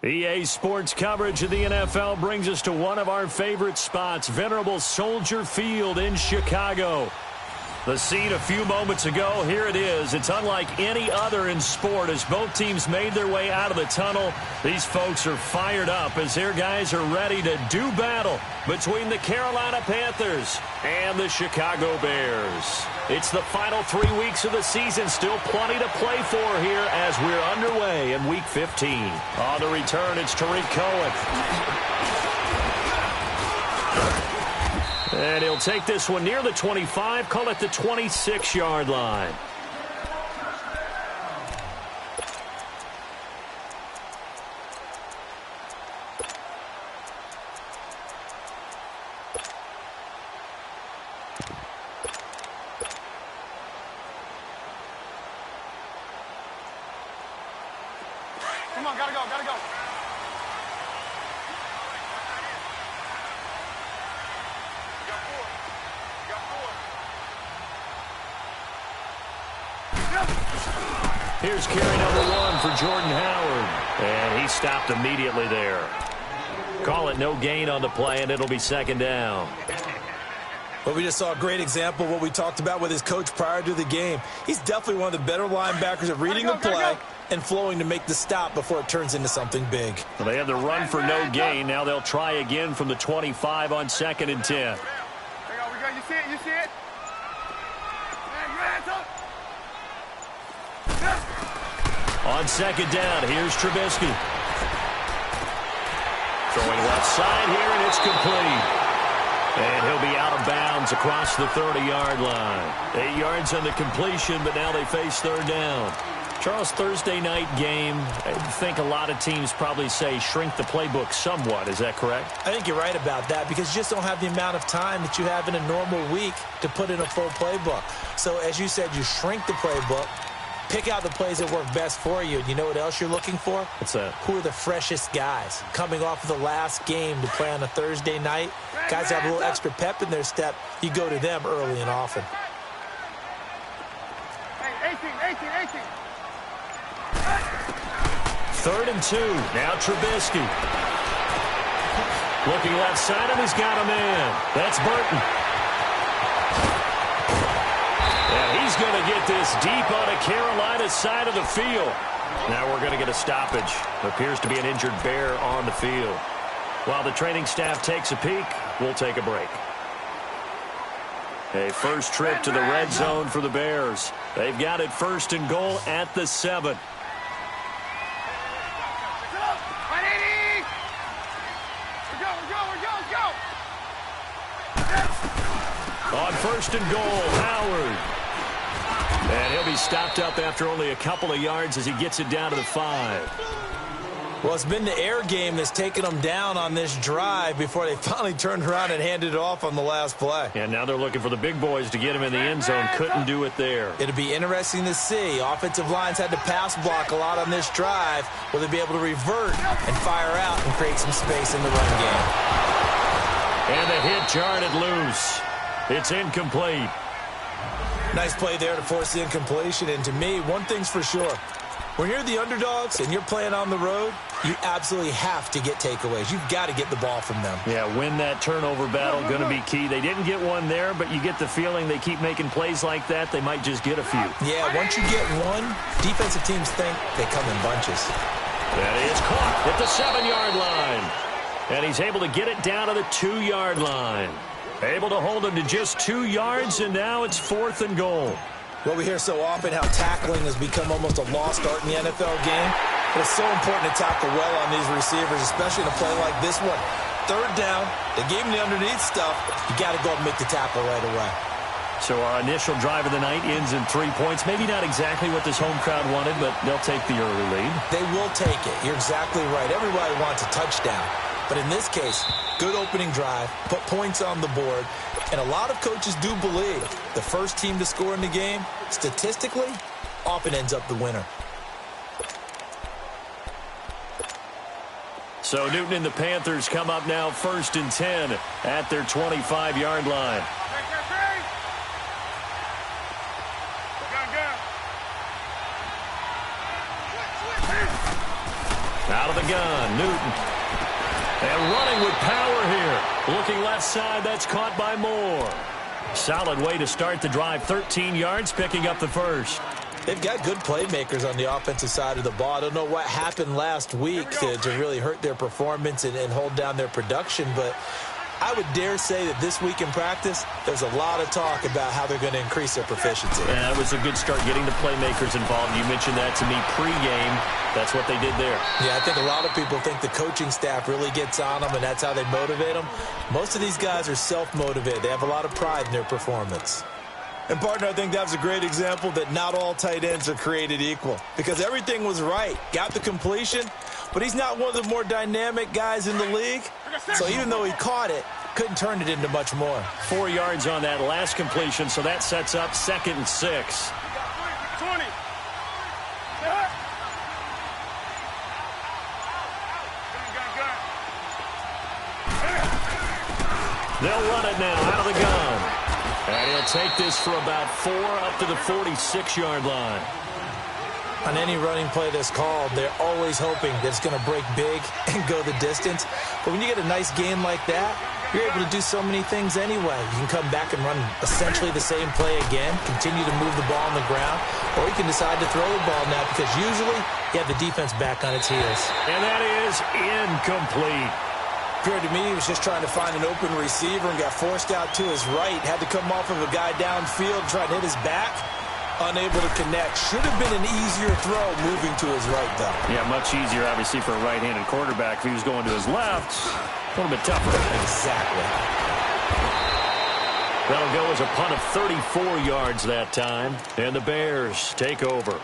EA Sports coverage of the NFL brings us to one of our favorite spots, venerable Soldier Field in Chicago. The scene a few moments ago, here it is. It's unlike any other in sport as both teams made their way out of the tunnel. These folks are fired up as their guys are ready to do battle between the Carolina Panthers and the Chicago Bears. It's the final 3 weeks of the season, still plenty to play for here as we're underway in Week 15. On the return, it's Tariq Cohen. And he'll take this one near the 25, call it the 26-yard line. Come on, gotta go, gotta go. Here's carry number 1 for Jordan Howard. And he stopped immediately there. Call it no gain on the play, and it'll be second down. Well, we just saw a great example of what we talked about with his coach prior to the game. He's definitely one of the better linebackers at reading the play and flowing to make the stop before it turns into something big. Well, they have the run for no gain. Now they'll try again from the 25 on 2nd and 10. You see it? You see it? On 2nd down, here's Trubisky. Throwing left side here, and it's complete. And he'll be out of bounds across the 30-yard line. 8 yards on the completion, but now they face third down. Charles, Thursday night game, I think a lot of teams probably say shrink the playbook somewhat. Is that correct? I think you're right about that because you just don't have the amount of time that you have in a normal week to put in a full playbook. So, as you said, you shrink the playbook. Pick out the plays that work best for you. You know what else you're looking for? What's that? Who are the freshest guys? Coming off of the last game to play on a Thursday night, guys have a little extra pep in their step. You go to them early and often. Hey, 18. 3rd and 2. Now Trubisky. Looking left side, and he's got a man. That's Burton. He's going to get this deep on a Carolina side of the field. Now we're going to get a stoppage. Appears to be an injured Bear on the field. While the training staff takes a peek, we'll take a break. A first trip to the red zone for the Bears. They've got it 1st and goal at the 7. On 1st and goal, Howard. And he'll be stopped up after only a couple of yards as he gets it down to the 5. Well, it's been the air game that's taken them down on this drive before they finally turned around and handed it off on the last play. And now they're looking for the big boys to get him in the end zone. Couldn't do it there. It'll be interesting to see. Offensive lines had to pass block a lot on this drive. Will they be able to revert and fire out and create some space in the run game? And the hit jarred it loose. It's incomplete. Nice play there to force the incompletion. And to me, one thing's for sure. When you're the underdogs and you're playing on the road, you absolutely have to get takeaways. You've got to get the ball from them. Yeah, win that turnover battle, going to be key. They didn't get one there, but you get the feeling they keep making plays like that, they might just get a few. Yeah, once you get one, defensive teams think they come in bunches. That is caught at the 7-yard line. And he's able to get it down to the 2-yard line. Able to hold him to just 2 yards, and now it's 4th and goal. Well, we hear so often how tackling has become almost a lost art in the NFL game. But it's so important to tackle well on these receivers, especially in a play like this one. 3rd down, they gave him the underneath stuff. You got to go and make the tackle right away. So our initial drive of the night ends in 3 points. Maybe not exactly what this home crowd wanted, but they'll take the early lead. They will take it. You're exactly right. Everybody wants a touchdown. But in this case, good opening drive, put points on the board, and a lot of coaches do believe the first team to score in the game, statistically, often ends up the winner. So Newton and the Panthers come up now 1st and 10 at their 25-yard line. Out of the gun, Newton. And running with power here. Looking left side, that's caught by Moore. Solid way to start the drive. 13 yards, picking up the first. They've got good playmakers on the offensive side of the ball. I don't know what happened last week to really hurt their performance and hold down their production, but I would dare say that this week in practice, there's a lot of talk about how they're going to increase their proficiency. Yeah, it was a good start getting the playmakers involved. You mentioned that to me pregame. That's what they did there. Yeah, I think a lot of people think the coaching staff really gets on them, and that's how they motivate them. Most of these guys are self-motivated. They have a lot of pride in their performance. And, partner, I think that was a great example that not all tight ends are created equal because everything was right. Got the completion, but he's not one of the more dynamic guys in the league. So even though he caught it, couldn't turn it into much more. 4 yards on that last completion, so that sets up 2nd and 6. 20. They'll run it now out of the gun. And he'll take this for about 4 up to the 46-yard line. On any running play that's called, they're always hoping that it's going to break big and go the distance. But when you get a nice gain like that, you're able to do so many things anyway. You can come back and run essentially the same play again, continue to move the ball on the ground, or you can decide to throw the ball now because usually you have the defense back on its heels. And that is incomplete. Appeared to me he was just trying to find an open receiver and got forced out to his right. Had to come off of a guy downfield, trying to hit his back. Unable to connect. Should have been an easier throw moving to his right, though. Yeah, much easier, obviously, for a right-handed quarterback. If he was going to his left, a little bit tougher. Exactly. That'll go as a punt of 34 yards that time. And the Bears take over.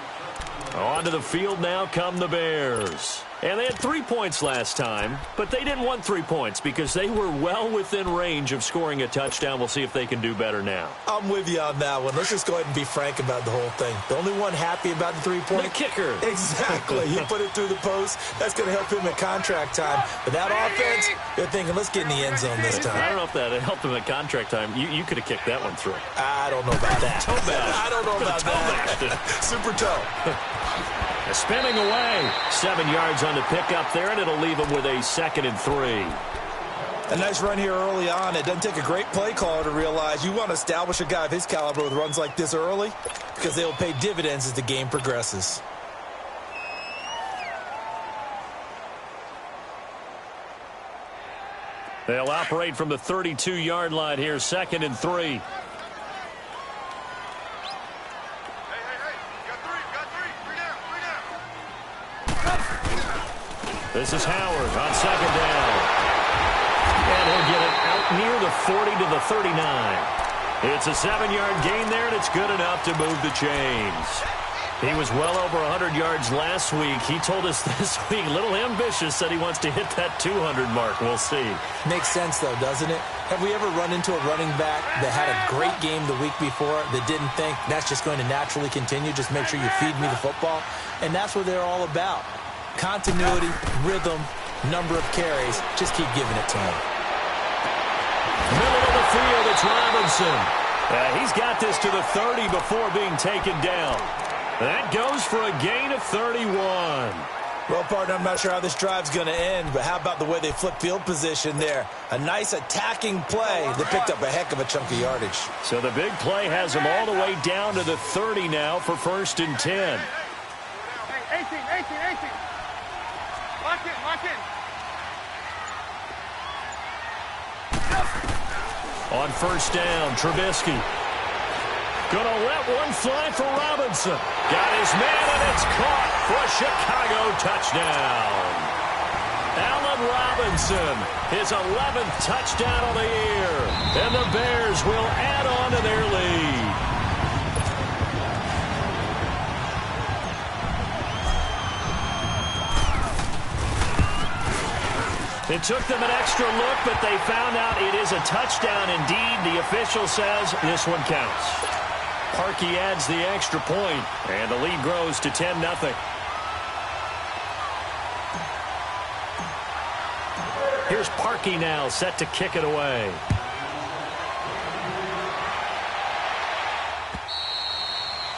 Onto the field now come the Bears. And they had 3 points last time, but they didn't want 3 points because they were well within range of scoring a touchdown. We'll see if they can do better now. I'm with you on that one. Let's just go ahead and be frank about the whole thing. The only one happy about the 3-point? The kicker. Exactly. He put it through the post. That's going to help him at contract time. But that offense, they're thinking, let's get in the end zone this time. I don't know if that helped him at contract time. You could have kicked that one through. I don't know about that. Toe bash. I don't know about that. Super toe. Spinning away. 7 yards on the pickup there, and it'll leave him with a 2nd and 3. A nice run here early on. It doesn't take a great play caller to realize you want to establish a guy of his caliber with runs like this early because they will pay dividends as the game progresses. They'll operate from the 32-yard line here, 2nd and 3. This is Howard on 2nd down. And he'll get it out near the 40 to the 39. It's a 7-yard gain there, and it's good enough to move the chains. He was well over 100 yards last week. He told us this week, a little ambitious, said he wants to hit that 200 mark. We'll see. Makes sense, though, doesn't it? Have we ever run into a running back that had a great game the week before that didn't think that's just going to naturally continue? Just make sure you feed me the football. And that's what they're all about. Continuity, rhythm, number of carries. Just keep giving it to him. Middle of the field, it's Robinson. He's got this to the 30 before being taken down. That goes for a gain of 31. Well, partner, I'm not sure how this drive's going to end, but how about the way they flip field position there? A nice attacking play that picked up a heck of a chunk of yardage. So the big play has him all the way down to the 30 now for 1st and 10. Hey, 18. Lock in. On 1st down, Trubisky. Gonna let one fly for Robinson. Got his man, and it's caught for a Chicago touchdown. Allen Robinson, his 11th touchdown of the year. And the Bears will add on to their lead. It took them an extra look, but they found out it is a touchdown indeed. The official says this one counts. Parkey adds the extra point, and the lead grows to 10-0. Here's Parkey now, set to kick it away.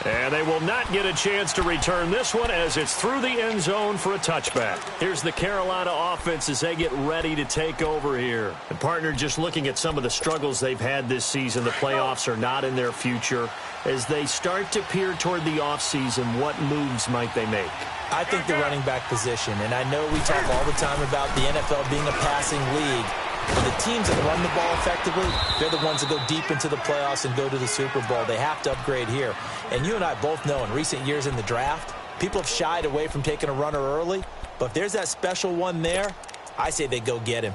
And they will not get a chance to return this one as it's through the end zone for a touchback. Here's the Carolina offense as they get ready to take over here. And partner, just looking at some of the struggles they've had this season, the playoffs are not in their future. As they start to peer toward the offseason, what moves might they make? I think the running back position, and I know we talk all the time about the NFL being a passing league, but the teams that run the ball effectively, they're the ones that go deep into the playoffs and go to the Super Bowl. They have to upgrade here. And you and I both know in recent years in the draft, people have shied away from taking a runner early, but if there's that special one there, I say they go get him.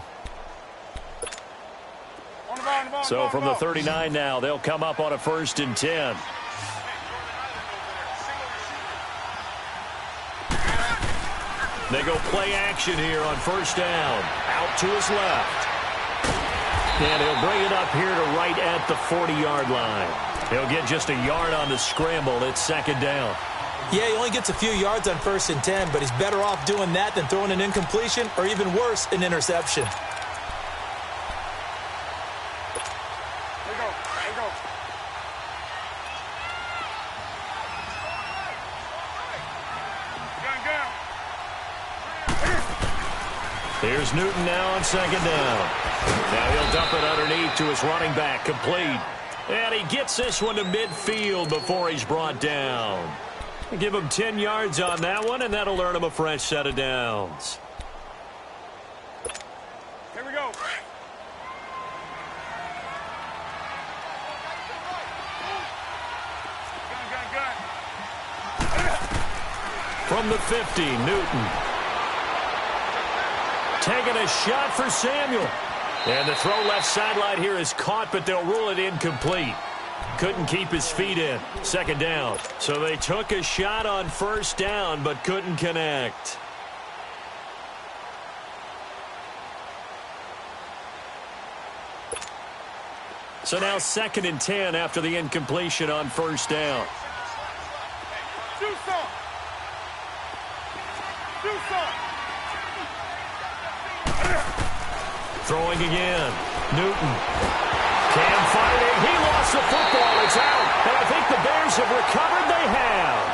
So from the 39 now, they'll come up on a 1st and 10. They go play action here on 1st down. Out to his left. And he'll bring it up here to right at the 40-yard line. He'll get just a yard on the scramble. It's 2nd down. Yeah, he only gets a few yards on 1st and 10, but he's better off doing that than throwing an incompletion or even worse, an interception. Here's Newton now on 2nd down. Now he'll dump it underneath to his running back, complete. And he gets this one to midfield before he's brought down. Give him 10 yards on that one, and that'll earn him a fresh set of downs. Here we go. Gun. From the 50, Newton. Taking a shot for Samuel. And the throw left sideline here is caught, but they'll rule it incomplete. Couldn't keep his feet in. 2nd down. So they took a shot on 1st down, but couldn't connect. So now 2nd and 10 after the incompletion on 1st down. Throwing again. Newton. Cam fighting. He lost the football. It's out. And I think the Bears have recovered. They have.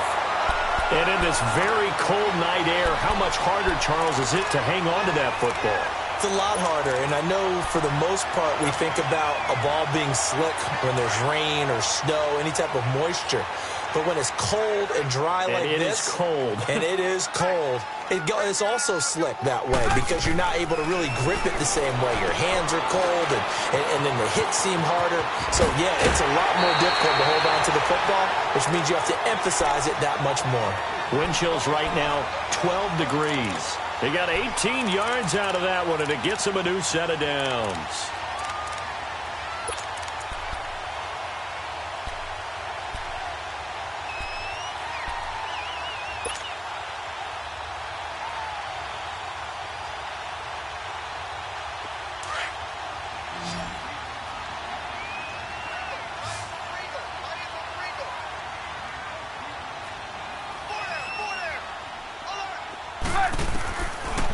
And in this very cold night air, how much harder, Charles, is it to hang on to that football? It's a lot harder, and I know for the most part we think about a ball being slick when there's rain or snow, any type of moisture. But when it's cold and dry like this, it is cold. And it is cold, it's also slick that way because you're not able to really grip it the same way. Your hands are cold, and then the hits seem harder. So, yeah, it's a lot more difficult to hold on to the football, which means you have to emphasize it that much more. Wind chills right now, 12 degrees. They got 18 yards out of that one, and it gets them a new set of downs.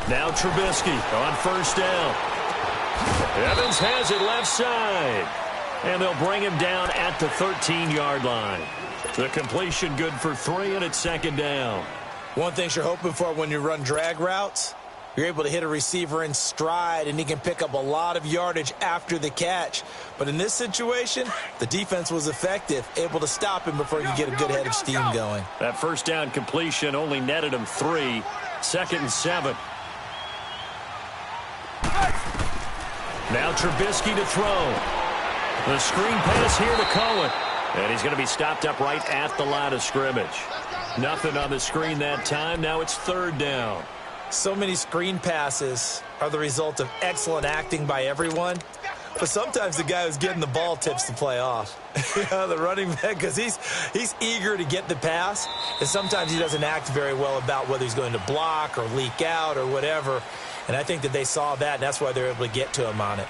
Now Trubisky on 1st down. Evans has it left side. And they'll bring him down at the 13-yard line. The completion good for 3, and it's 2nd down. One thing you're hoping for when you run drag routes, you're able to hit a receiver in stride, and he can pick up a lot of yardage after the catch. But in this situation, the defense was effective, able to stop him before he could get a good head of steam going. That 1st down completion only netted him 3. 2nd and 7. Now Trubisky to throw. The screen pass here to Cohen. And he's going to be stopped up right at the line of scrimmage. Nothing on the screen that time. Now it's 3rd down. So many screen passes are the result of excellent acting by everyone. But sometimes the guy who's getting the ball tips the play off. The running back, because he's eager to get the pass. And sometimes he doesn't act very well about whether he's going to block or leak out or whatever. And I think that they saw that, and that's why they're able to get to him on it.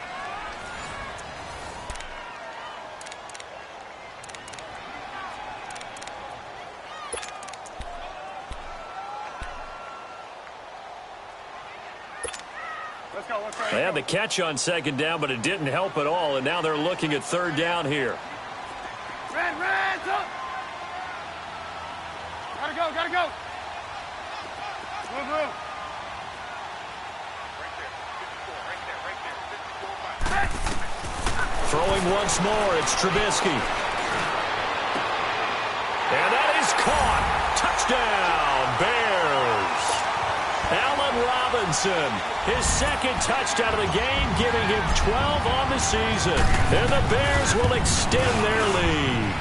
They had the catch on 2nd down, but it didn't help at all, and now they're looking at 3rd down here. Red, up! Gotta go. Move. Throwing once more, it's Trubisky. And that is caught. Touchdown, Bears. Allen Robinson, his second touchdown of the game, giving him 12 on the season. And the Bears will extend their lead.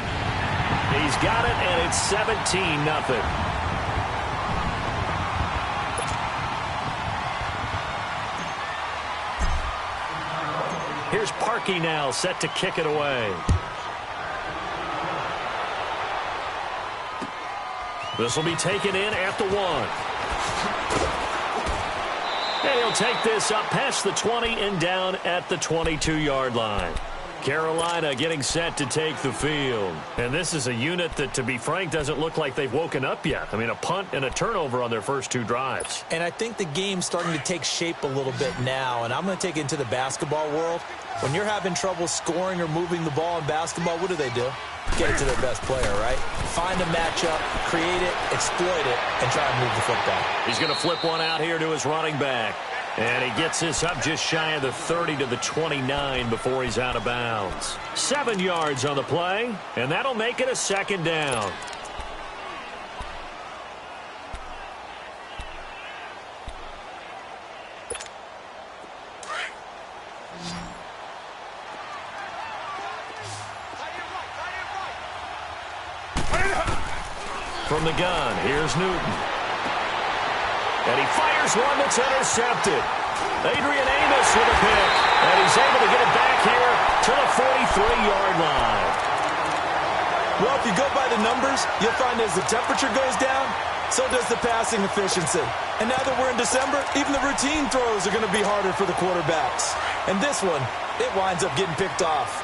He's got it, and it's 17-0. Here's Parkey now, set to kick it away. This will be taken in at the 1. And he'll take this up past the 20 and down at the 22-yard line. Carolina getting set to take the field. And this is a unit that, to be frank, doesn't look like they've woken up yet. I mean, a punt and a turnover on their first 2 drives. And I think the game's starting to take shape a little bit now. And I'm going to take it into the basketball world. When you're having trouble scoring or moving the ball in basketball, what do? Get it to their best player, right? Find a matchup, create it, exploit it, and try and move the football. He's going to flip one out here to his running back. And he gets this up just shy of the 30 to the 29 before he's out of bounds. 7 yards on the play, and that'll make it a second down. From the gun, here's Newton. And he fires one that's intercepted. Adrian Amos with a pick. And he's able to get it back here to the 43-yard line. Well, if you go by the numbers, you'll find as the temperature goes down, so does the passing efficiency. And now that we're in December, even the routine throws are going to be harder for the quarterbacks. And this one, it winds up getting picked off.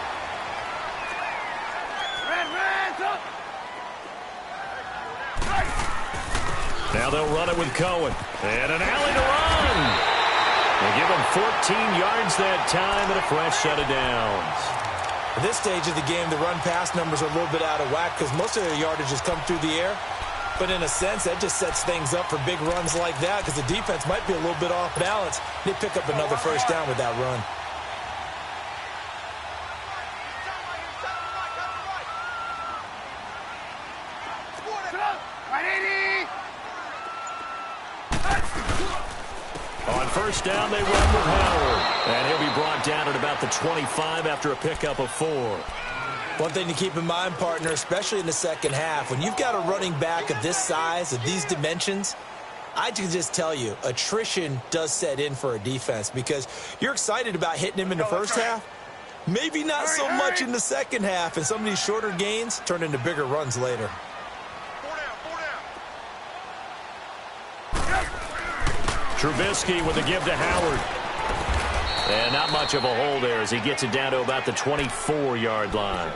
Now they'll run it with Cohen. And an alley to run. They give him 14 yards that time and a fresh set of downs. At this stage of the game, the run-pass numbers are a little bit out of whack because most of their yardage has come through the air. But in a sense, that just sets things up for big runs like that because the defense might be a little bit off balance. They pick up another first down with that run. On first down, they run with Howard. And he'll be brought down at about the 25 after a pickup of 4. One thing to keep in mind, partner, especially in the second half, when you've got a running back of this size, of these dimensions, I can just tell you, attrition does set in for a defense because you're excited about hitting him in the first half. Maybe not so much in the second half, and some of these shorter gains turn into bigger runs later. Trubisky with a give to Howard. And not much of a hole there as he gets it down to about the 24-yard line.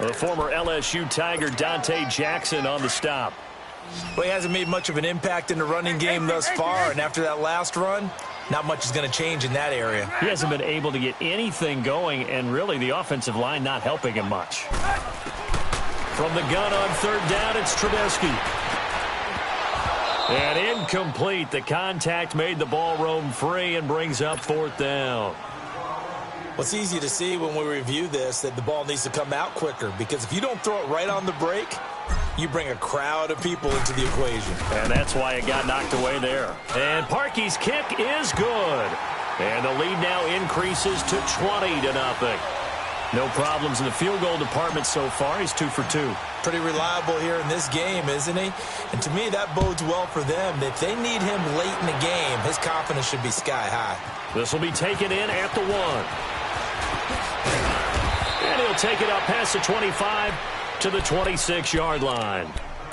The former LSU Tiger Dante Jackson on the stop. Well, he hasn't made much of an impact in the running game thus far, and after that last run, not much is going to change in that area. He hasn't been able to get anything going, and really the offensive line not helping him much. From the gun on third down, it's Trubisky. And incomplete. The contact made the ball roam free and brings up fourth down. Well, it's easy to see when we review this that the ball needs to come out quicker because if you don't throw it right on the break, you bring a crowd of people into the equation. And that's why it got knocked away there. And Parkey's kick is good. And the lead now increases to 20-0. No problems in the field goal department so far. He's 2 for 2. Pretty reliable here in this game, isn't he? And to me, that bodes well for them. If they need him late in the game, his confidence should be sky high. This will be taken in at the 1. And he'll take it up past the 25 to the 26-yard line.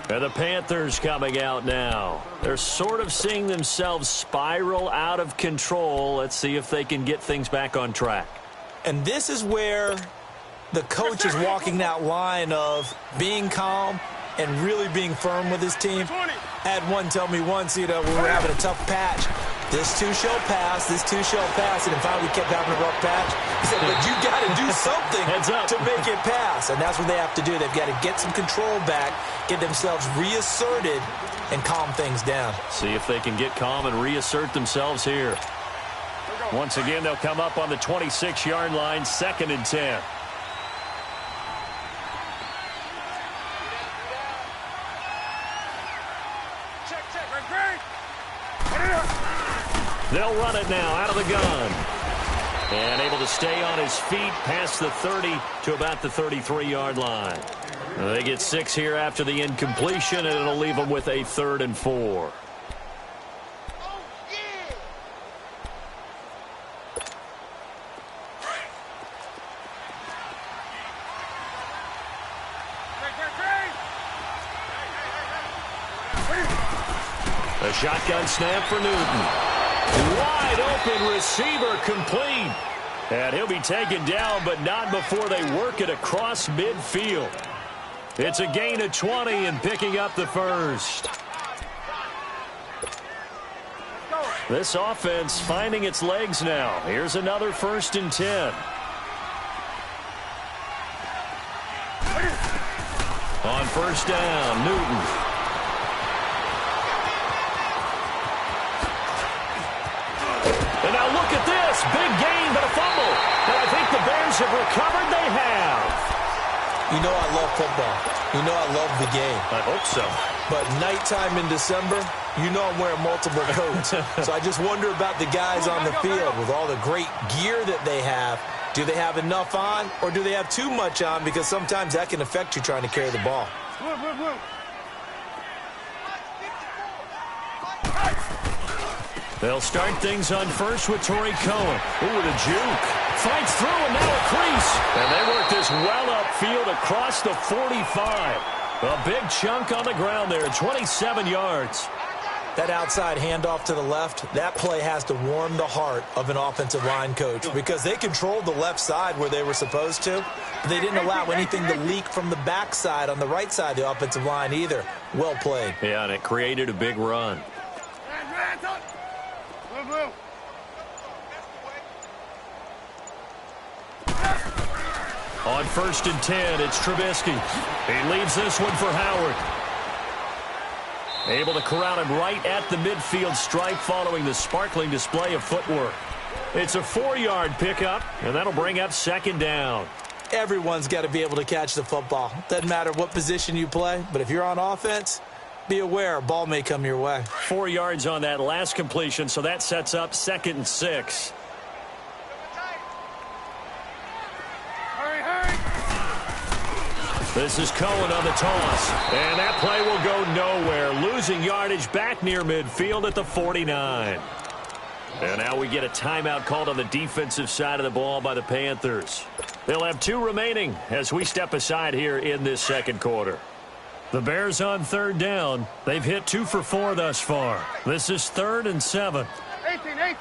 And the Panthers coming out now. They're sort of seeing themselves spiral out of control. Let's see if they can get things back on track. And this is where the coach is walking that line of being calm and really being firm with his team. I had one tell me once, when we were having a tough patch, This too shall pass. This too shall pass. And finally kept having a rough patch. He said, but you got to do something to make it pass. And that's what they have to do. They've got to get some control back, get themselves reasserted, and calm things down. See if they can get calm and reassert themselves here. Once again, they'll come up on the 26-yard line, 2nd and 10. They'll run it now out of the gun. And able to stay on his feet past the 30 to about the 33-yard line. They get 6 here after the incompletion, and it'll leave them with a 3rd and 4. A shotgun snap for Newton. Wide open receiver complete. And he'll be taken down, but not before they work it across midfield. It's a gain of 20 and picking up the first. This offense finding its legs now. Here's another 1st and 10. On 1st down, Newton. And now look at this. Big gain, but a fumble. And I think the Bears have recovered. They have. You know I love football. You know I love the game. I hope so. But nighttime in December, you know I'm wearing multiple coats. So I just wonder about the guys on the field with all the great gear that they have. Do they have enough on, or do they have too much on? Because sometimes that can affect you trying to carry the ball. They'll start things on first with Torrey Cohen. Ooh, the juke. Fights through, and now a crease. And they work this well upfield across the 45. A big chunk on the ground there, 27 yards. That outside handoff to the left, that play has to warm the heart of an offensive line coach because they controlled the left side where they were supposed to. But they didn't allow anything to leak from the backside on the right side of the offensive line either. Well played. Yeah, and it created a big run. On 1st and 10, it's Trubisky. He leaves this one for Howard. Able to corral him right at the midfield stripe following the sparkling display of footwork. It's a 4-yard pickup, and that'll bring up 2nd down. Everyone's got to be able to catch the football. Doesn't matter what position you play, but if you're on offense, be aware a ball may come your way. 4 yards on that last completion, so that sets up 2nd and 6. This is Cohen on the toss, and that play will go nowhere. Losing yardage back near midfield at the 49. And now we get a timeout called on the defensive side of the ball by the Panthers. They'll have 2 remaining as we step aside here in this 2nd quarter. The Bears on 3rd down. They've hit 2 for 4 thus far. This is 3rd and 7. 18.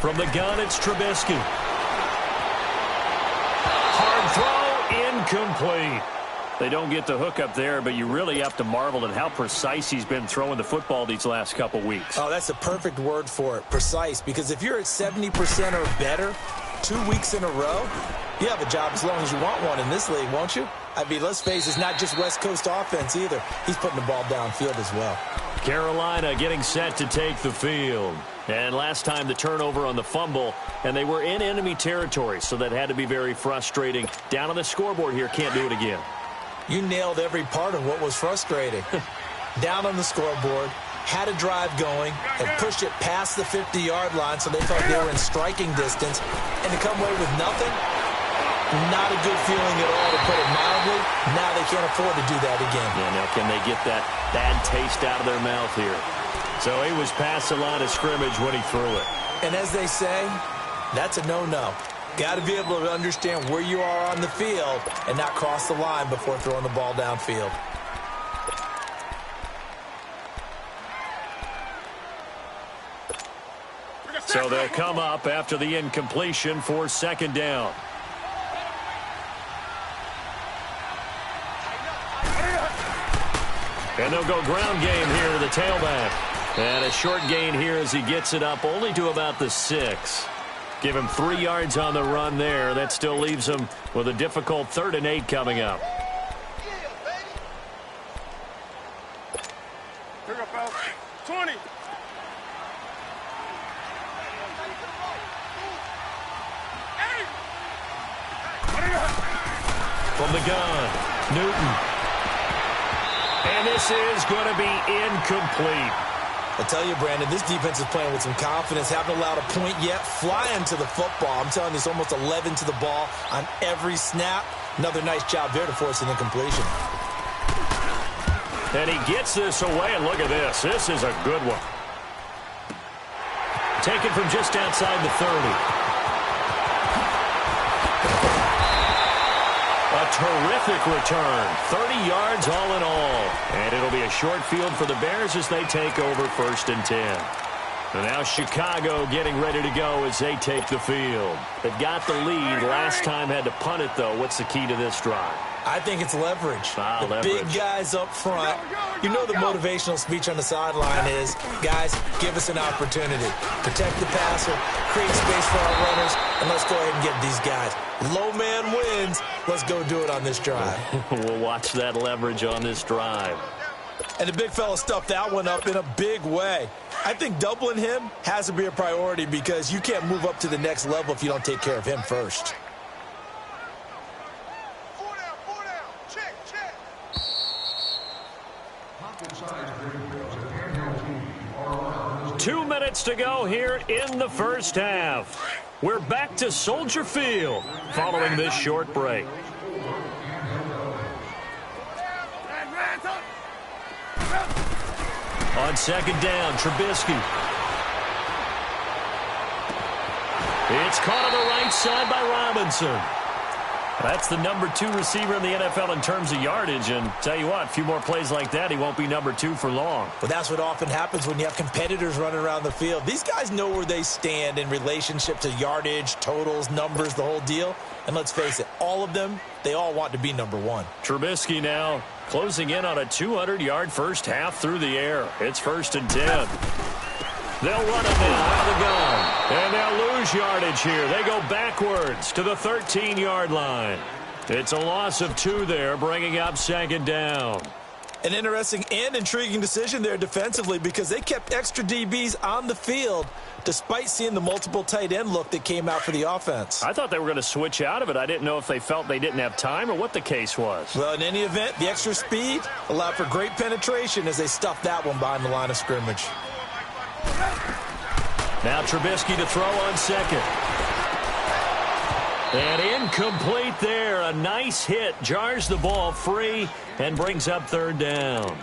From the gun, it's Trubisky. Hard throw, incomplete. They don't get the hook up there, but you really have to marvel at how precise he's been throwing the football these last couple weeks. Oh, that's the perfect word for it, precise, because if you're at 70% or better 2 weeks in a row, you have a job as long as you want one in this league, won't you? I mean, let's face it, it's not just West Coast offense either. He's putting the ball downfield as well. Carolina getting set to take the field. And last time the turnover on the fumble, and they were in enemy territory, so that had to be very frustrating. Down on the scoreboard here, can't do it again. You nailed every part of what was frustrating. Down on the scoreboard, had a drive going, and pushed it past the 50-yard line so they thought they were in striking distance, and to come away with nothing, not a good feeling at all, to put it mildly. Now they can't afford to do that again. Yeah, now can they get that bad taste out of their mouth here? So he was past the line of scrimmage when he threw it. And as they say, that's a no-no. Got to be able to understand where you are on the field and not cross the line before throwing the ball downfield. So they'll come up after the incompletion for 2nd down. And they'll go ground game here to the tailback. And a short gain here as he gets it up only to about the 6. Give him 3 yards on the run there. That still leaves him with a difficult 3rd and 8 coming up. Here we go, fellas. 20. From the gun, Newton. And this is going to be incomplete. I tell you, Brandon, this defense is playing with some confidence. Haven't allowed a point yet. Flying to the football. I'm telling you, it's almost 11 to the ball on every snap. Another nice job there to force an incompletion. And he gets this away, and look at this. This is a good one. Taken from just outside the 30. A terrific return. 30 yards all in all. And it'll be a short field for the Bears as they take over 1st and 10. And now Chicago getting ready to go as they take the field. They've got the lead. Last time had to punt it, though. What's the key to this drive? I think it's leverage. The leverage. Big guys up front. You know the motivational speech on the sideline is, guys, give us an opportunity. Protect the passer, create space for our runners, and let's go ahead and get these guys. Low man wins. Let's go do it on this drive. We'll watch that leverage on this drive. And the big fella stuffed that one up in a big way. I think doubling him has to be a priority because you can't move up to the next level if you don't take care of him first. 2 minutes to go here in the first half. We're back to Soldier Field following this short break. On 2nd down, Trubisky. It's caught on the right side by Robinson. That's the number 2 receiver in the NFL in terms of yardage. And tell you what, a few more plays like that, he won't be number 2 for long. Well, that's what often happens when you have competitors running around the field. These guys know where they stand in relationship to yardage, totals, numbers, the whole deal. And let's face it, all of them, they all want to be number 1. Trubisky now closing in on a 200-yard first half through the air. It's 1st and 10. They'll run it now out of the gun. And they'll lose yardage here. They go backwards to the 13-yard line. It's a loss of 2 there, bringing up 2nd down. An interesting and intriguing decision there defensively because they kept extra DBs on the field despite seeing the multiple tight end look that came out for the offense. I thought they were going to switch out of it. I didn't know if they felt they didn't have time or what the case was. Well, in any event, the extra speed allowed for great penetration as they stuffed that one behind the line of scrimmage. Now Trubisky to throw on 2nd. And incomplete there. A nice hit. Jars the ball free and brings up 3rd down.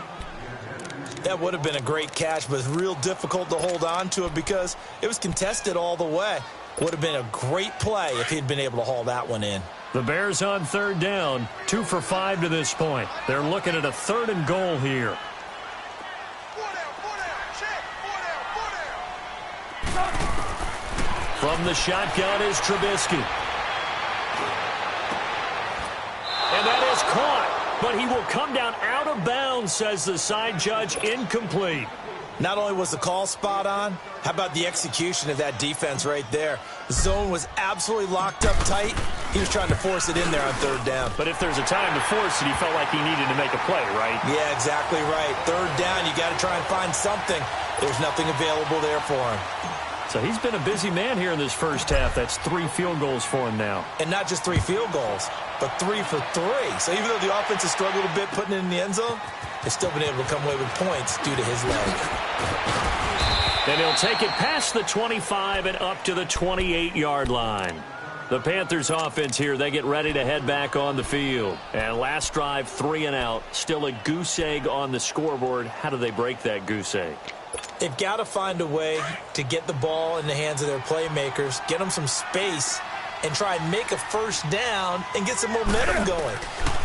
That would have been a great catch, but it's real difficult to hold on to it because it was contested all the way. Would have been a great play if he'd been able to haul that one in. The Bears on 3rd down. 2 for 5 to this point. They're looking at a 3rd and goal here. From the shotgun is Trubisky. And that is caught, but he will come down out of bounds, says the side judge, incomplete. Not only was the call spot on, how about the execution of that defense right there? The zone was absolutely locked up tight. He was trying to force it in there on 3rd down. But if there's a time to force it, he felt like he needed to make a play, right? Yeah, exactly right. 3rd down, you got to try and find something. There's nothing available there for him. So he's been a busy man here in this first half. That's 3 field goals for him now. And not just 3 field goals, but 3 for 3. So even though the offense has struggled a bit putting it in the end zone, they've still been able to come away with points due to his leg. And he'll take it past the 25 and up to the 28-yard line. The Panthers offense here, they get ready to head back on the field. And last drive, 3 and out. Still a goose egg on the scoreboard. How do they break that goose egg? They've got to find a way to get the ball in the hands of their playmakers, get them some space, and try and make a first down and get some momentum going.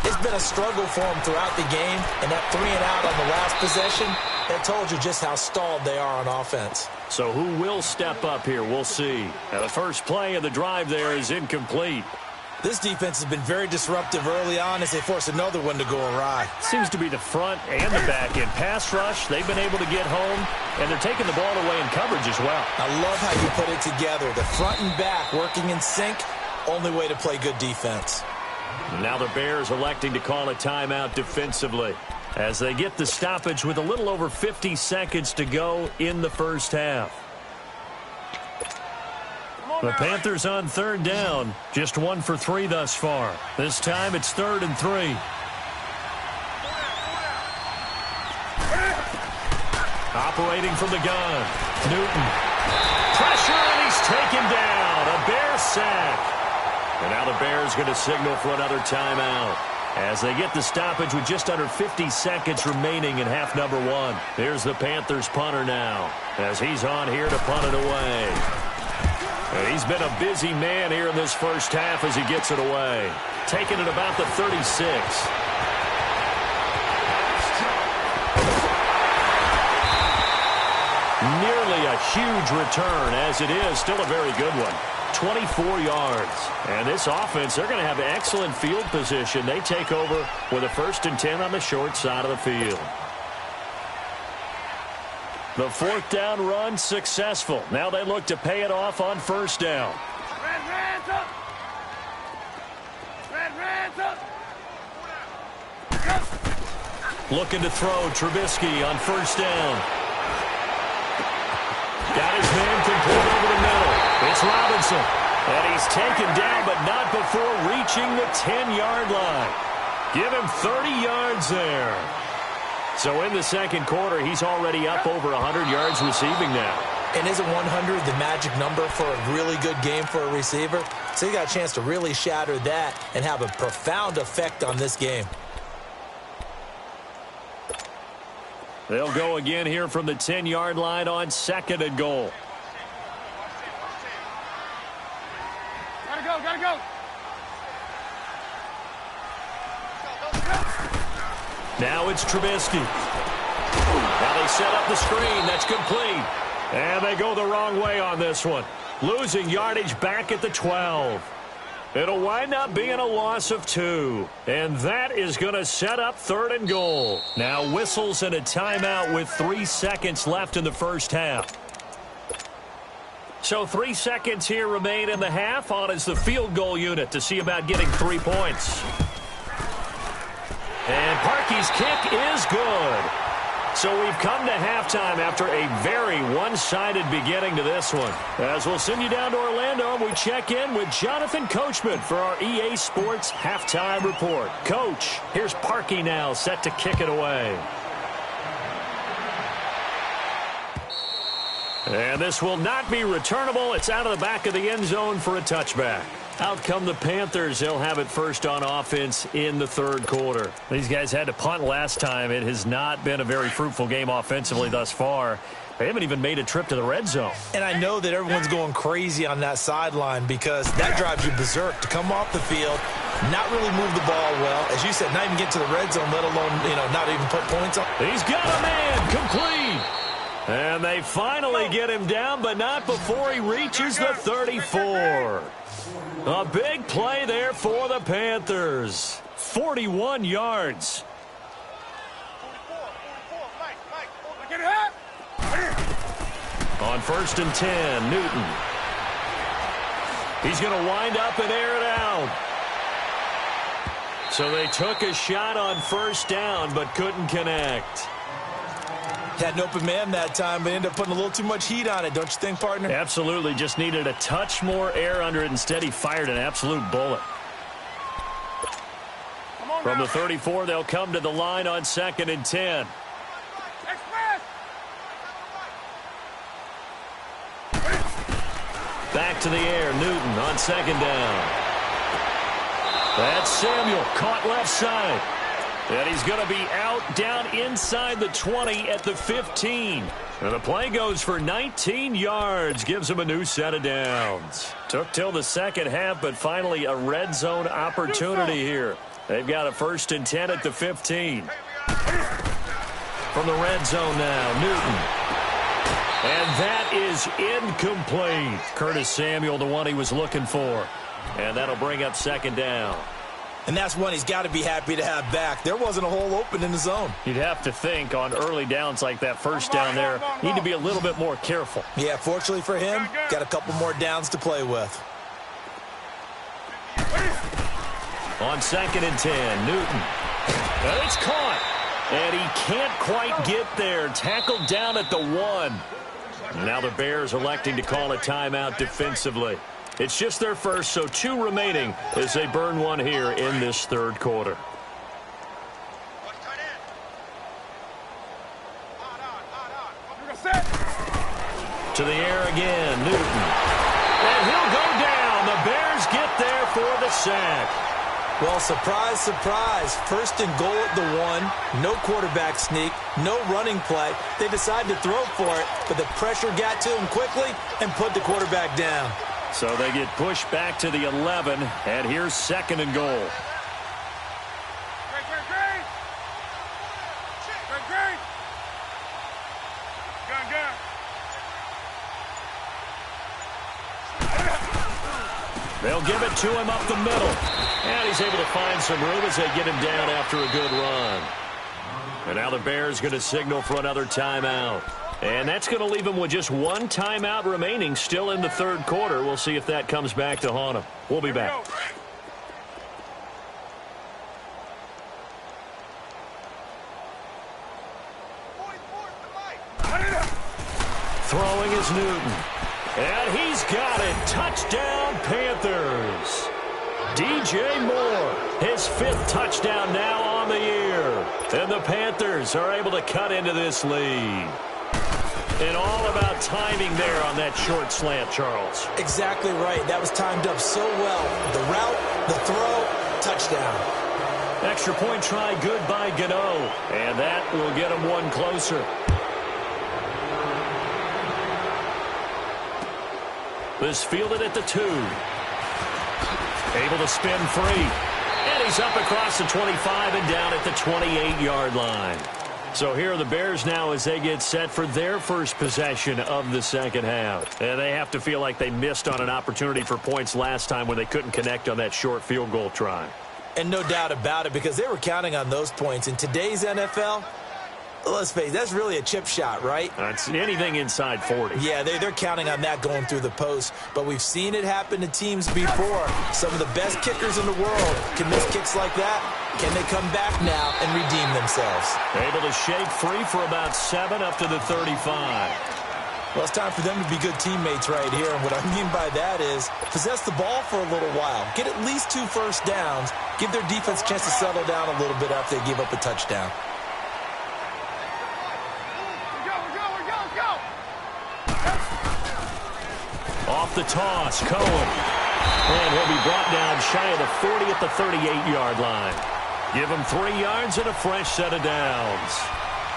It's been a struggle for them throughout the game, and that 3 and out on the last possession, that told you just how stalled they are on offense. So who will step up here? We'll see. Now the first play of the drive there is incomplete. This defense has been very disruptive early on as they force another one to go awry. Seems to be the front and the back end. Pass rush, they've been able to get home, and they're taking the ball away in coverage as well. I love how you put it together. The front and back working in sync, only way to play good defense. Now the Bears electing to call a timeout defensively as they get the stoppage with a little over 50 seconds to go in the first half. The Panthers on third down, just 1 for 3 thus far. This time it's 3rd and 3. Operating from the gun, Newton. Pressure, and he's taken down. A Bear sack. And now the Bears going to signal for another timeout as they get the stoppage with just under 50 seconds remaining in half number 1. Here's the Panthers punter now as he's on here to punt it away. And he's been a busy man here in this first half as he gets it away. Taking it about the 36. Nearly a huge return, as it is still a very good one. 24 yards. And this offense, they're going to have excellent field position. They take over with a 1st and 10 on the short side of the field. The 4th down run successful. Now they look to pay it off on 1st down. Red up. Red up. Looking to throw Trubisky on 1st down. Got his man complete over the middle. It's Robinson. And he's taken down, but not before reaching the 10-yard line. Give him 30 yards there. So in the second quarter, he's already up over 100 yards receiving now. And isn't 100 the magic number for a really good game for a receiver? So he got a chance to really shatter that and have a profound effect on this game. They'll go again here from the 10-yard line on 2nd and goal. Gotta go. Now it's Trubisky. Now they set up the screen. That's complete. And they go the wrong way on this one. Losing yardage back at the 12. It'll wind up being a loss of 2. And that is going to set up 3rd and goal. Now whistles and a timeout with 3 seconds left in the first half. So 3 seconds here remain in the half. On is the field goal unit to see about getting 3 points. And Parkey's kick is good. So we've come to halftime after a very one-sided beginning to this one. As we'll send you down to Orlando, we check in with Jonathan Coachman for our EA Sports Halftime Report. Coach, here's Parkey now set to kick it away. And this will not be returnable. It's out of the back of the end zone for a touchback. Out come the Panthers. They'll have it first on offense in the 3rd quarter. These guys had to punt last time. It has not been a very fruitful game offensively thus far. They haven't even made a trip to the red zone. And I know that everyone's going crazy on that sideline because that drives you berserk to come off the field, not really move the ball well. As you said, not even get to the red zone, let alone, not even put points on. He's got a man complete. And they finally get him down, but not before he reaches the 34. A big play there for the Panthers. 41 yards. On 1st and 10, Newton. He's going to wind up and air it out. So they took a shot on 1st down, but couldn't connect. Had an open man that time, but ended up putting a little too much heat on it, don't you think, partner? Absolutely. Just needed a touch more air under it. Instead, he fired an absolute bullet. From the 34, they'll come to the line on 2nd and 10. Back to the air, Newton on 2nd down. That's Samuel, caught left side. And he's going to be out down inside the 20 at the 15. And the play goes for 19 yards, gives him a new set of downs. Took till the second half, but finally a red zone opportunity here. They've got a 1st and 10 at the 15. From the red zone now, Newton. And that is incomplete. Curtis Samuel, the one he was looking for. And that'll bring up second down. And that's one he's got to be happy to have back. There wasn't a hole open in the zone. You'd have to think on early downs like that first down there, need to be a little bit more careful. Yeah, fortunately for him, got a couple more downs to play with. On 2nd and 10, Newton. And it's caught. And he can't quite get there. Tackled down at the 1. Now the Bears electing to call a timeout defensively. It's just their first, so 2 remaining as they burn one here in this third quarter. To the air again, Newton. And he'll go down. The Bears get there for the sack. Well, surprise, surprise. 1st and goal at the 1. No quarterback sneak. No running play. They decide to throw for it, but the pressure got to him quickly and put the quarterback down. So they get pushed back to the 11, and here's 2nd and goal. They'll give it to him up the middle. And he's able to find some room as they get him down after a good run. And now the Bears going to signal for another timeout. And that's going to leave him with just 1 timeout remaining still in the third quarter. We'll see if that comes back to haunt him. We'll be back. Throwing is Newton. And he's got it. Touchdown, Panthers. DJ Moore, his 5th touchdown now on the year. And the Panthers are able to cut into this lead. And all about timing there on that short slant, Charles. Exactly right. That was timed up so well. The route, the throw, touchdown. Extra point try good by Gano. And that will get him one closer. This fielded at the 2. Able to spin free. And he's up across the 25 and down at the 28-yard line. So here are the Bears now as they get set for their first possession of the second half. And they have to feel like they missed on an opportunity for points last time when they couldn't connect on that short field goal try. And no doubt about it, because they were counting on those points. In today's NFL, let's face it, that's really a chip shot, right? It's anything inside 40. Yeah, they're counting on that going through the post. But we've seen it happen to teams before. Some of the best kickers in the world can miss kicks like that. Can they come back now and redeem themselves? Able to shake free for about 7 up to the 35. Well, it's time for them to be good teammates right here. And what I mean by that is possess the ball for a little while. Get at least 2 first downs. Give their defense a chance to settle down a little bit after they give up a touchdown. Off the toss, Cohen. And he'll be brought down shy of the 40 at the 38-yard line. Give him 3 yards and a fresh set of downs.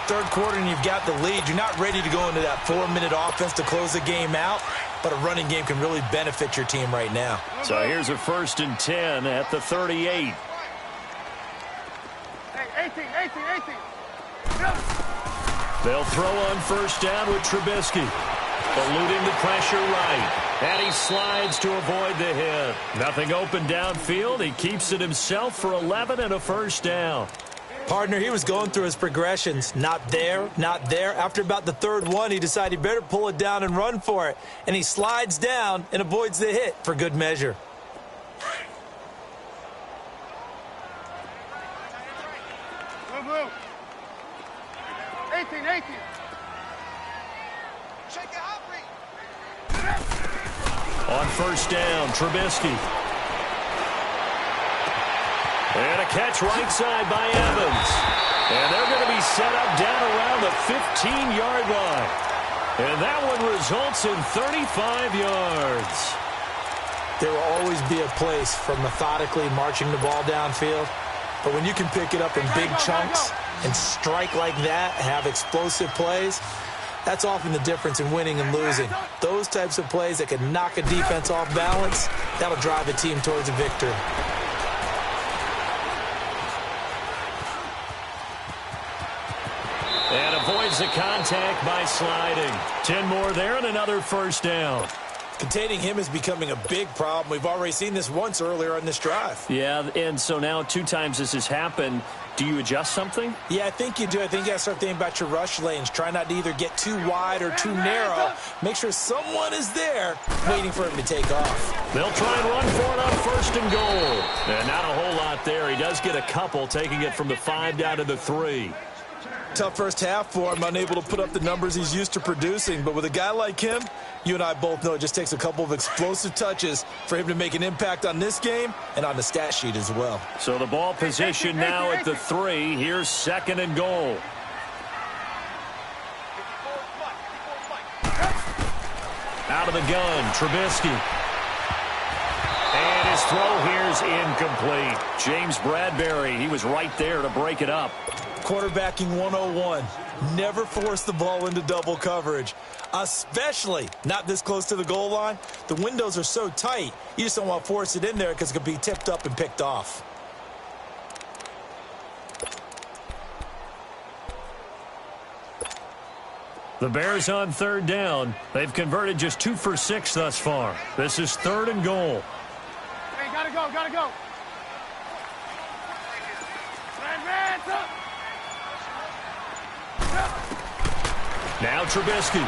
Third quarter and you've got the lead. You're not ready to go into that 4-minute offense to close the game out, but a running game can really benefit your team right now. So here's a 1st and 10 at the 38. Hey, 18. They'll throw on first down with Trubisky. Eluding the pressure right. And he slides to avoid the hit. Nothing open downfield. He keeps it himself for 11 and a first down. Partner, he was going through his progressions. Not there, not there. After about the 3rd one, he decided he better pull it down and run for it. And he slides down and avoids the hit for good measure. Blue. 18. On first down, Trubisky. And a catch right side by Evans. And they're going to be set up down around the 15-yard line. And that one results in 35 yards. There will always be a place for methodically marching the ball downfield. But when you can pick it up in big chunks and strike like that, have explosive plays, that's often the difference in winning and losing. Those types of plays that can knock a defense off balance, that'll drive a team towards a victory. And avoids the contact by sliding. 10 more there and another first down. Containing him is becoming a big problem. We've already seen this once earlier on this drive. Yeah, and so now 2 times this has happened. Do you adjust something? Yeah, I think you do. I think you got to start thinking about your rush lanes. Try not to either get too wide or too narrow. Make sure someone is there waiting for him to take off. They'll try and run for it on 1st and goal. And not a whole lot there. He does get a couple, taking it from the 5 down to the 3. Tough first half for him, unable to put up the numbers he's used to producing. But with a guy like him, you and I both know it just takes a couple of explosive touches for him to make an impact on this game and on the stat sheet as well. So the ball position now at the 3. Here's 2nd and goal. Out of the gun, Trubisky. And his throw here's incomplete. James Bradbury, he was right there to break it up. Quarterbacking 101. Never force the ball into double coverage, especially not this close to the goal line. The windows are so tight, you just don't want to force it in there because it could be tipped up and picked off. The Bears on 3rd down. They've converted just 2 for 6 thus far. This is 3rd and goal. Hey, gotta go, gotta go. Hands up. Now Trubisky.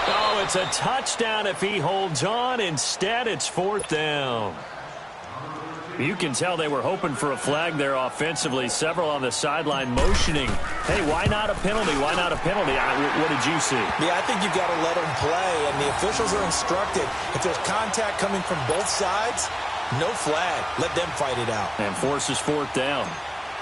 Oh, it's a touchdown if he holds on. Instead, it's 4th down. You can tell they were hoping for a flag there offensively. Several on the sideline motioning. Hey, why not a penalty? Why not a penalty? What did you see? Yeah, I think you've got to let them play, and the officials are instructed. If there's contact coming from both sides, no flag. Let them fight it out. And forces 4th down.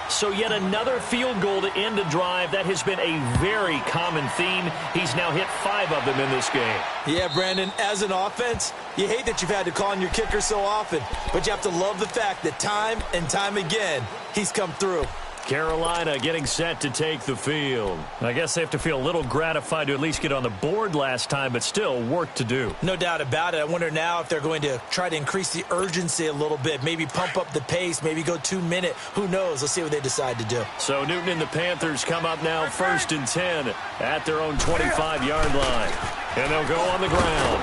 So yet another field goal to end a drive. That has been a very common theme. He's now hit 5 of them in this game. Yeah, Brandon, as an offense, you hate that you've had to call on your kicker so often, but you have to love the fact that time and time again, he's come through. Carolina getting set to take the field. I guess they have to feel a little gratified to at least get on the board last time, but still work to do. No doubt about it. I wonder now if they're going to try to increase the urgency a little bit, maybe pump up the pace, maybe go 2-minute. Who knows? Let's see what they decide to do. So Newton and the Panthers come up now 1st and 10 at their own 25-yard line. And they'll go on the ground.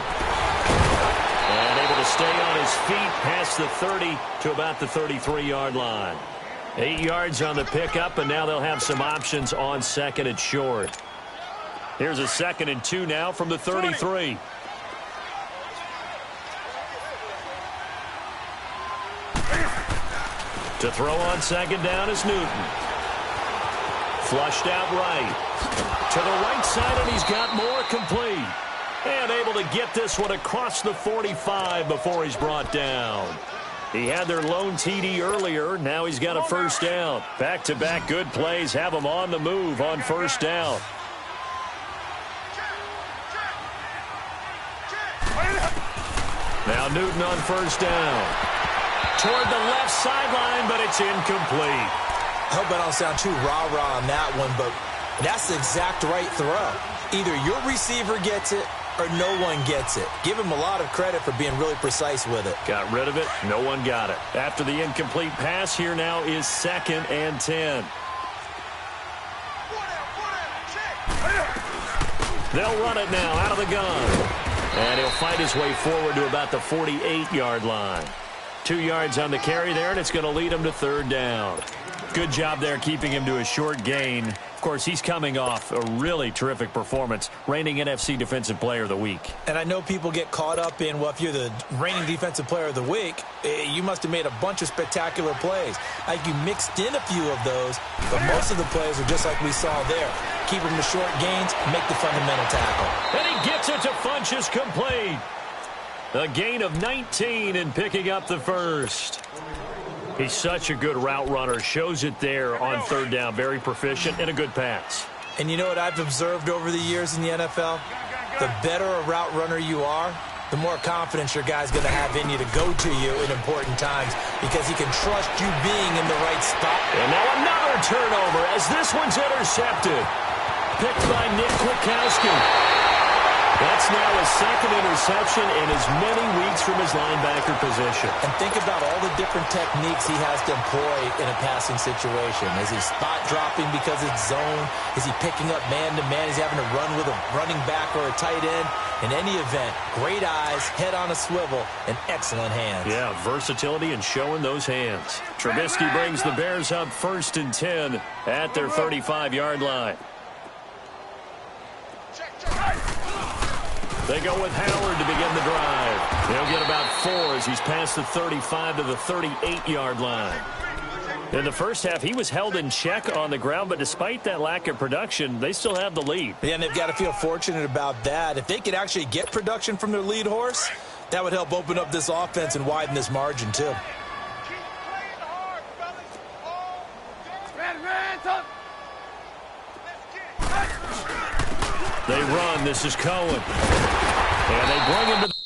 And able to stay on his feet past the 30 to about the 33-yard line. 8 yards on the pickup, and now they'll have some options on 2nd and short. Here's a 2nd and 2 now from the 33. To throw on 2nd down is Newton. Flushed out right. To the right side, and he's got more complete. And able to get this one across the 45 before he's brought down. He had their lone TD earlier. Now he's got a 1st down. Back-to-back good plays have him on the move on 1st down. Now Newton on 1st down. Toward the left sideline, but it's incomplete. I hope I don't sound too rah-rah on that one, but that's the exact right throw. Either your receiver gets it or no one gets it. Give him a lot of credit for being really precise with it. Got rid of it. No one got it. After the incomplete pass, here now is 2nd and 10. They'll run it now out of the gun. And he'll fight his way forward to about the 48-yard line. 2 yards on the carry there, and it's going to lead him to 3rd down. Good job there keeping him to a short gain. Of course, he's coming off a really terrific performance, reigning NFC Defensive Player of the Week. And I know people get caught up in, well, if you're the reigning Defensive Player of the Week, you must have made a bunch of spectacular plays. Like you mixed in a few of those, but most of the plays are just like we saw there. Keep them to short gains, make the fundamental tackle. And he gets it to Funchess complete. A gain of 19 and picking up the 1st. He's such a good route runner. Shows it there on 3rd down. Very proficient and a good pass. And you know what I've observed over the years in the NFL? The better a route runner you are, the more confidence your guy's going to have in you to go to you in important times because he can trust you being in the right spot. And now another turnover as this one's intercepted. Picked by Nick Kwiatkowski. That's now his second interception in as many weeks from his linebacker position. And think about all the different techniques he has to employ in a passing situation. Is he spot dropping because it's zone? Is he picking up man-to-man? Is he having to run with a running back or a tight end? In any event, great eyes, head on a swivel, and excellent hands. Yeah, versatility and showing those hands. Trubisky brings the Bears up 1st and 10 at their 35-yard line. They go with Howard to begin the drive. He'll get about 4 as he's past the 35 to the 38-yard line. In the first half, he was held in check on the ground, but despite that lack of production, they still have the lead. Yeah, and they've got to feel fortunate about that. If they could actually get production from their lead horse, that would help open up this offense and widen this margin, too. They run. This is Cohen. And they bring him to